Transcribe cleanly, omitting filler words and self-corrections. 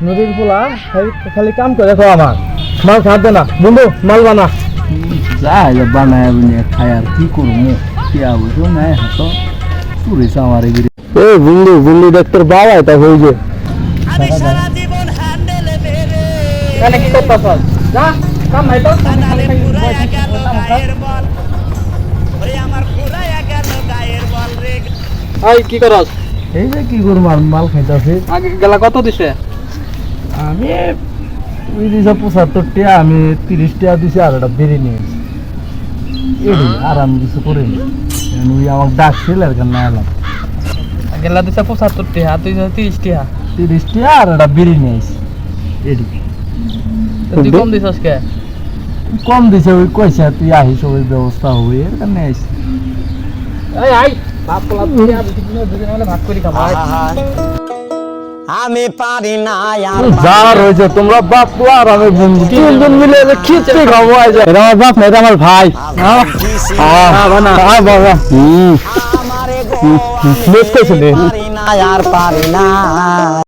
নদীর পোলা খালি কাম করে দেখো আমার মাল খাবে না বন্ধু মাল বানা যা বানায় খায় আর কি করবো কি আবশ্যক নাই হাত পুরিস আমার এগিয়ে এ বন্ধু বন্ধু ডাক্তার বাবা এটা হই যে আমি সারা জীবন হ্যান্ডেলে মেরে তাহলে কি করতেছ যা কাম নাই তো নালে পুরায়া গেল গায়ের বল ওরে আমার পুরায়া গেল গায়ের বল রে এই কি করছ এই যে কি করবো আর মাল খাইতেছে আগে গেলা কত দিছে আমি ওই দিছে 75 টাকা আমি 30 টাকা দিছি আর একটা বেরিয়ে নিয়েছি আর আমি কিছু করিনি ওই আমার ডাকছিল আর কেন এলাম গেলা দিছে 75 টাকা তুই 30 টাকা 30 টাকা আর একটা বেরিয়ে নিয়েছি এডি তুই কম দিছস কে কম দিছে ওই কইছে তুই আহিস ওই ব্যবস্থা হবে এর কারণে আইছি এই আই বাপ পোলা তুই আর দুদিন হলে ভাগ করি খাবা আমি পারি না আর যা রয়েছে তোমরা বাপ পোলা আর আমি বন্ধু তিনজন মিলে খিচড়ি খাবো আজ এটা আমার বাপ না এটা আমার ভাই বাবা আমারে গো মিস করছিস পারি না আর পারি না